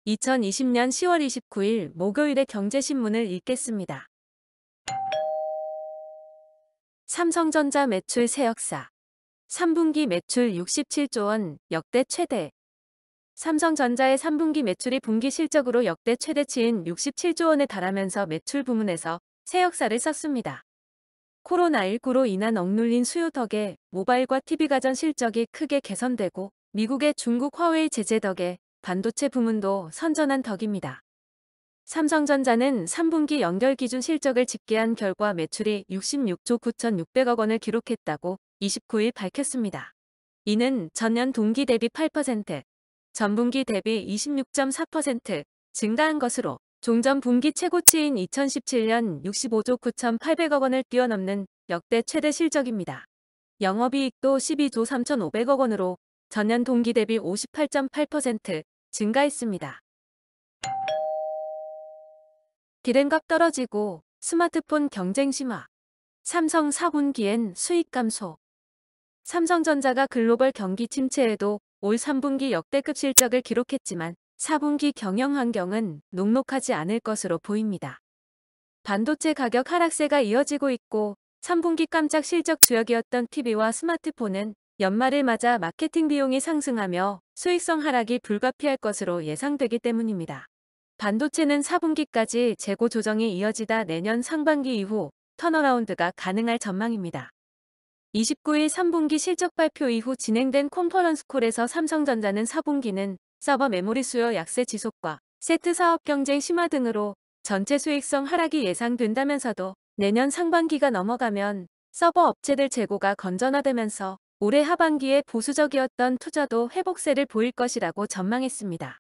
2020년 10월 29일 목요일의 경제신문을 읽겠습니다. 삼성전자 매출 새 역사. 3분기 매출 67조 원, 역대 최대. 삼성전자의 3분기 매출이 분기 실적으로 역대 최대치인 67조 원에 달하면서 매출 부문에서 새 역사를 썼습니다. 코로나19로 인한 억눌린 수요 덕에 모바일과 TV 가전 실적이 크게 개선되고 미국의 중국 화웨이 제재 덕에 반도체 부문도 선전한 덕입니다. 삼성전자는 3분기 연결 기준 실적을 집계한 결과 매출이 66조 9,600억 원을 기록했다고 29일 밝혔습니다. 이는 전년 동기 대비 8%, 전분기 대비 26.4% 증가한 것으로 종전 분기 최고치인 2017년 65조 9,800억 원을 뛰어넘는 역대 최대 실적입니다. 영업이익도 12조 3,500억 원으로 전년 동기 대비 58.8% 증가했습니다. 기름값 떨어지고 스마트폰 경쟁 심화. 삼성 4분기엔 수익 감소. 삼성전자가 글로벌 경기 침체에도 올 3분기 역대급 실적을 기록했지만 4분기 경영 환경은 녹록하지 않을 것으로 보입니다. 반도체 가격 하락세가 이어지고 있고 3분기 깜짝 실적 주역이었던 TV와 스마트폰은 연말을 맞아 마케팅 비용이 상승하며 수익성 하락이 불가피할 것으로 예상되기 때문입니다. 반도체는 4분기까지 재고 조정이 이어지다 내년 상반기 이후 턴어라운드가 가능할 전망입니다. 29일 3분기 실적 발표 이후 진행된 컨퍼런스콜에서 삼성전자는 4분기는 서버 메모리 수요 약세 지속과 세트 사업 경쟁 심화 등으로 전체 수익성 하락이 예상된다면서도 내년 상반기가 넘어가면 서버 업체들 재고가 건전화되면서 올해 하반기에 보수적이었던 투자도 회복세를 보일 것이라고 전망했습니다.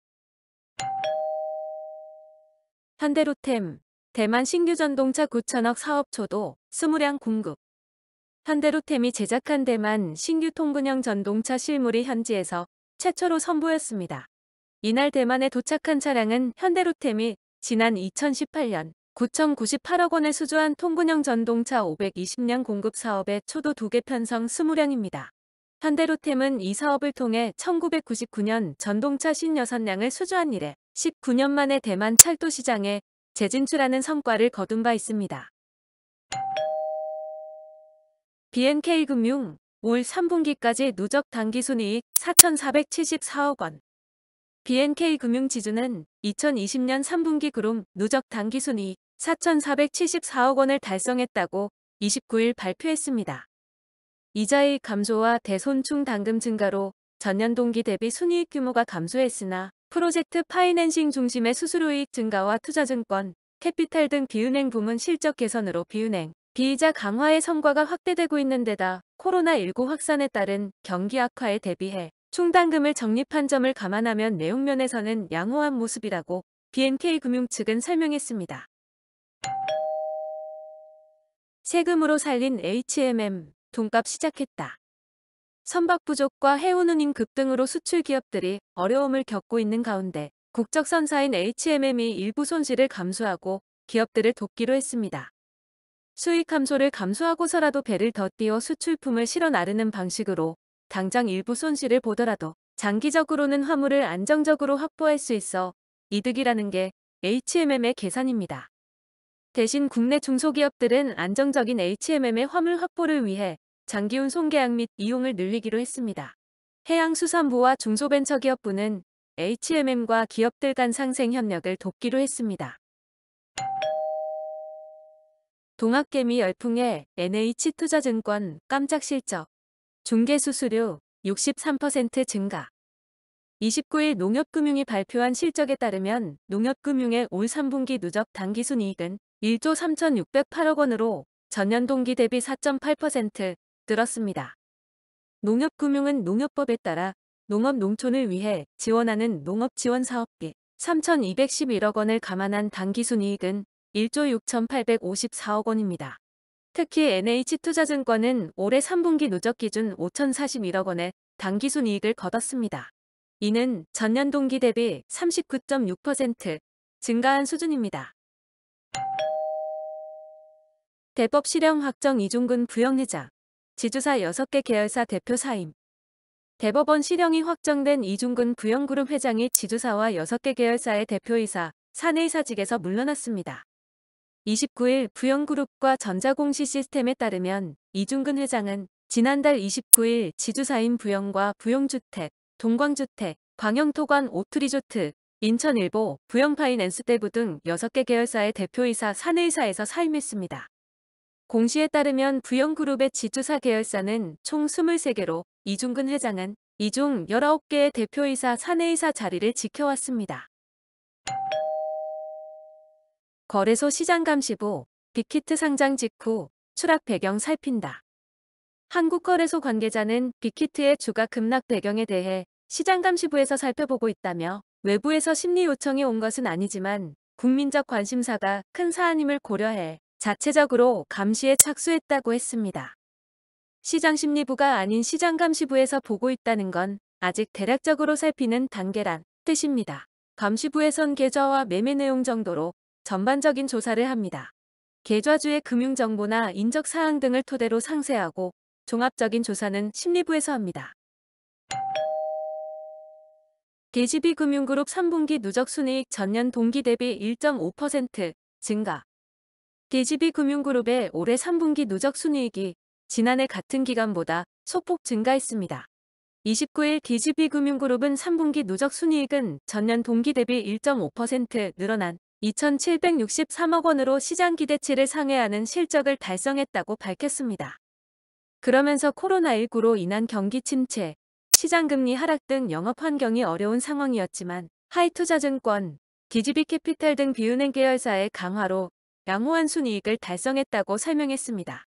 현대로템, 대만 신규 전동차 9천억 사업 초도, 수무량 공급. 현대로템이 제작한 대만 신규 통근형 전동차 실물이 현지에서 최초로 선보였습니다. 이날 대만에 도착한 차량은 현대로템이 지난 2018년 9,098억 원에 수주한 통근형 전동차 520년 공급 사업의 초도 2개 편성 20량입니다. 현대로템은 이 사업을 통해 1999년 전동차 56량을 수주한 이래 19년 만에 대만 철도 시장에 재진출하는 성과를 거둔 바 있습니다. BNK금융 올 3분기까지 누적 당기순이익 4,474억 원. BNK금융지주는 2020년 3분기 그룹 누적 당기순이익 4,474억 원을 달성했다고 29일 발표했습니다. 이자의 감소와 대손충 당금 증가로 전년 동기 대비 순이익 규모가 감소했으나 프로젝트 파이낸싱 중심의 수수료이익 증가와 투자증권, 캐피탈 등 비은행 부문 실적 개선으로 비은행, 비이자 강화의 성과가 확대되고 있는 데다 코로나19 확산에 따른 경기 악화에 대비해 충당금을 적립한 점을 감안하면 내용면에서는 양호한 모습이라고 BNK금융 측은 설명했습니다. 세금으로 살린 HMM, 돈값 시작했다. 선박 부족과 해운운임 급등으로 수출 기업들이 어려움을 겪고 있는 가운데 국적선사인 HMM이 일부 손실을 감수하고 기업들을 돕기로 했습니다. 수익 감소를 감수하고서라도 배를 더 띄워 수출품을 실어 나르는 방식으로 당장 일부 손실을 보더라도 장기적으로는 화물을 안정적으로 확보할 수 있어 이득이라는 게 HMM의 계산입니다. 대신 국내 중소기업들은 안정적인 HMM의 화물 확보를 위해 장기운송 계약 및 이용을 늘리기로 했습니다. 해양수산부와 중소벤처기업부는 HMM과 기업들 간 상생 협력을 돕기로 했습니다. 동학개미 열풍에 NH투자증권 깜짝 실적. 중개수수료 63% 증가. 29일 농협금융이 발표한 실적에 따르면 농협금융의 올 3분기 누적 당기순이익은 1조 3,608억 원으로 전년 동기 대비 4.8% 늘었습니다. 농협금융은 농협법에 따라 농업 농촌을 위해 지원하는 농업지원사업비 3,211억 원을 감안한 당기순이익은 1조 6,854억 원입니다. 특히 NH투자증권은 올해 3분기 누적 기준 5,041억 원의 당기순이익을 거뒀습니다. 이는 전년 동기 대비 39.6% 증가한 수준입니다. 대법 실형 확정 이중근 부영리장, 지주사 6개 계열사 대표 사임. 대법원 실형이 확정된 이중근 부영그룹 회장이 지주사와 6개 계열사의 대표이사, 사내이사직에서 물러났습니다. 29일 부영그룹과 전자공시 시스템에 따르면 이중근 회장은 지난달 29일 지주사인 부영과 부영주택, 동광주택, 광영토관 오투리조트, 인천일보, 부영파이낸스대부 등 6개 계열사의 대표이사 사내이사에서 사임했습니다. 공시에 따르면 부영그룹의 지주사 계열사는 총 23개로 이중근 회장은 이 중 19개의 대표이사 사내이사 자리를 지켜왔습니다. 거래소 시장감시부, 빅히트 상장 직후 추락 배경 살핀다. 한국거래소 관계자는 빅히트의 주가 급락 배경에 대해 시장감시부에서 살펴보고 있다며 외부에서 심리 요청이 온 것은 아니지만 국민적 관심사가 큰 사안임을 고려해 자체적으로 감시에 착수했다고 했습니다. 시장심리부가 아닌 시장감시부에서 보고 있다는 건 아직 대략적으로 살피는 단계란 뜻입니다. 감시부에선 계좌와 매매 내용 정도로 전반적인 조사를 합니다. 계좌주의 금융정보나 인적사항 등을 토대로 상세하고 종합적인 조사는 심리부에서 합니다. DGB금융그룹 3분기 누적순이익 전년 동기 대비 1.5% 증가. DGB금융그룹의 올해 3분기 누적순이익이 지난해 같은 기간보다 소폭 증가했습니다. 29일 DGB금융그룹은 3분기 누적순이익은 전년 동기 대비 1.5% 늘어난 2,763억 원으로 시장 기대치를 상회하는 실적을 달성했다고 밝혔습니다. 그러면서 코로나19로 인한 경기 침체, 시장금리 하락 등 영업 환경이 어려운 상황이었지만 하이투자증권, DGB캐피탈 등 비은행 계열사의 강화로 양호한 순이익을 달성했다고 설명했습니다.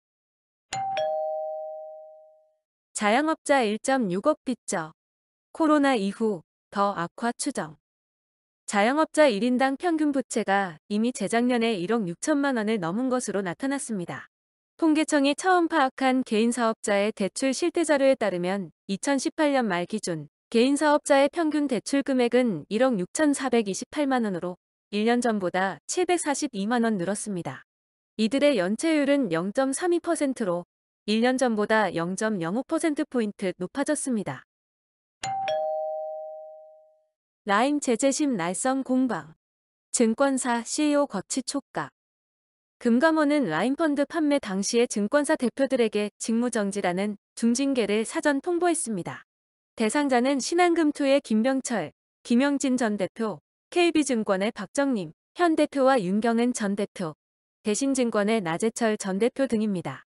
자영업자 1.6억 빚져. 코로나 이후 더 악화 추정. 자영업자 1인당 평균 부채가 이미 재작년에 1억 6천만 원을 넘은 것으로 나타났습니다. 통계청이 처음 파악한 개인사업자의 대출 실태자료에 따르면 2018년 말 기준 개인사업자의 평균 대출 금액은 1억 6,428만 원으로 1년 전보다 742만 원 늘었습니다. 이들의 연체율은 0.32%로 1년 전보다 0.05%포인트 높아졌습니다. 라임 제재심 날선 공방. 증권사 CEO 거취 촉각. 금감원은 라임펀드 판매 당시에 증권사 대표들에게 직무정지라는 중징계를 사전 통보했습니다. 대상자는 신한금투의 김병철, 김영진 전 대표, KB증권의 박정림, 현 대표와 윤경은 전 대표, 대신증권의 나재철 전 대표 등입니다.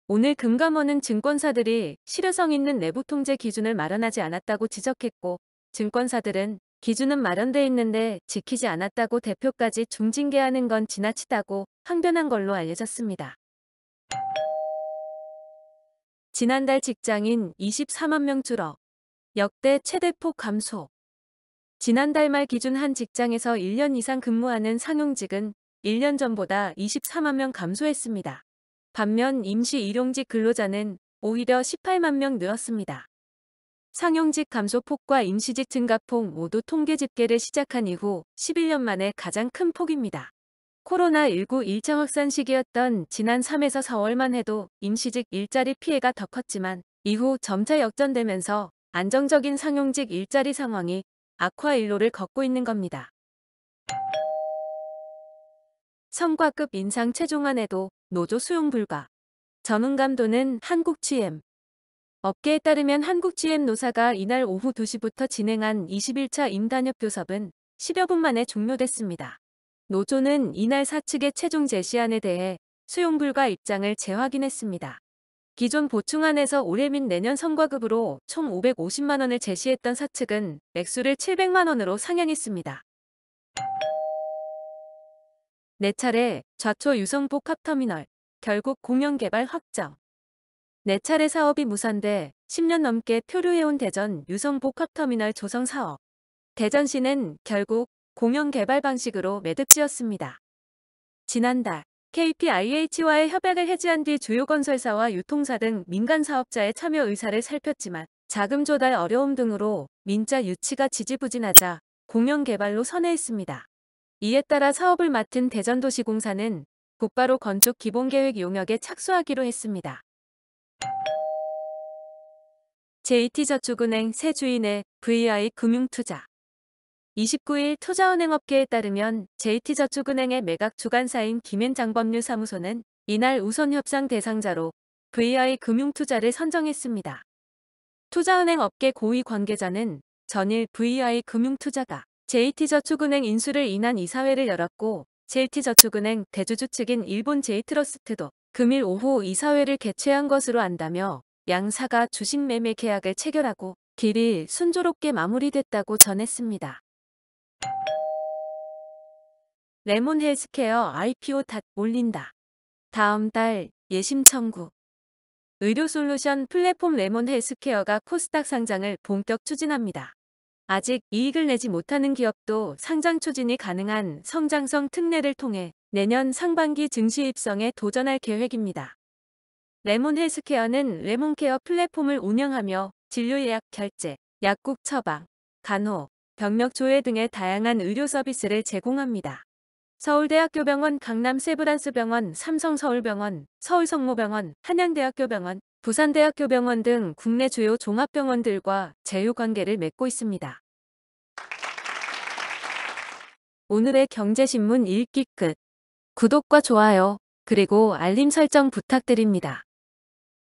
오늘 금감원은 증권사들이 실효성 있는 내부 통제 기준을 마련하지 않았다고 지적했고 증권사들은 기준은 마련돼 있는데 지키지 않았다고 대표까지 중징계하는 건 지나치다고 항변한 걸로 알려졌습니다. 지난달 직장인 24만 명 줄어 역대 최대폭 감소. 지난달 말 기준 한 직장에서 1년 이상 근무하는 상용직은 1년 전보다 24만 명 감소했습니다. 반면 임시 일용직 근로자는 오히려 18만 명 늘었습니다. 상용직 감소폭과 임시직 증가폭 모두 통계 집계를 시작한 이후 11년 만에 가장 큰 폭입니다. 코로나19 1차 확산 시기였던 지난 3에서 4월만 해도 임시직 일자리 피해가 더 컸지만 이후 점차 역전되면서 안정적인 상용직 일자리 상황이 악화 일로를 걷고 있는 겁니다. 성과급 인상 최종안에도 노조 수용 불가. 전운감도는 한국GM. 업계에 따르면 한국GM 노사가 이날 오후 2시부터 진행한 21차 임단협 교섭은 10여 분 만에 종료됐습니다. 노조는 이날 사측의 최종 제시안에 대해 수용 불가 입장을 재확인했습니다. 기존 보충안에서 올해 및 내년 성과급으로 총 550만 원을 제시했던 사측은 액수를 700만 원으로 상향했습니다. 4차례 좌초 유성복합터미널 결국 공영개발 확정. 4차례 사업이 무산돼 10년 넘게 표류해온 대전 유성복합터미널 조성 사업. 대전시는 결국 공영개발 방식으로 매듭지었습니다. 지난달 KPIH와의 협약을 해지한 뒤 주요 건설사와 유통사 등 민간 사업자의 참여 의사를 살폈지만 자금 조달 어려움 등으로 민자 유치가 지지부진하자 공영개발로 선회했습니다. 이에 따라 사업을 맡은 대전도시공사는 곧바로 건축 기본계획 용역에 착수하기로 했습니다. JT저축은행 새 주인의 VI금융투자. 29일 투자은행업계에 따르면 JT저축은행의 매각 주관사인 김앤장법률 사무소는 이날 우선 협상 대상자로 VI금융투자를 선정했습니다. 투자은행 업계 고위 관계자는 전일 VI금융투자가 JT저축은행 인수를 인한 이사회를 열었고 JT저축은행 대주주 측인 일본 J트러스트도 금일 오후 이사회를 개최한 것으로 안다며 양사가 주식 매매 계약을 체결하고 길이 순조롭게 마무리됐다고 전했습니다. 레몬 헬스케어 IPO 탓 올린다. 다음 달 예심 청구. 의료 솔루션 플랫폼 레몬 헬스케어가 코스닥 상장을 본격 추진합니다. 아직 이익을 내지 못하는 기업도 상장 추진이 가능한 성장성 특례를 통해 내년 상반기 증시 입성에 도전할 계획입니다. 레몬 헬스케어는 레몬케어 플랫폼을 운영하며 진료 예약 결제, 약국 처방, 간호, 병력 조회 등의 다양한 의료 서비스를 제공합니다. 서울대학교병원, 강남세브란스병원, 삼성서울병원, 서울성모병원, 한양대학교병원, 부산대학교병원 등 국내 주요 종합병원들과 제휴관계를 맺고 있습니다. 오늘의 경제신문 읽기 끝. 구독과 좋아요, 그리고 알림 설정 부탁드립니다.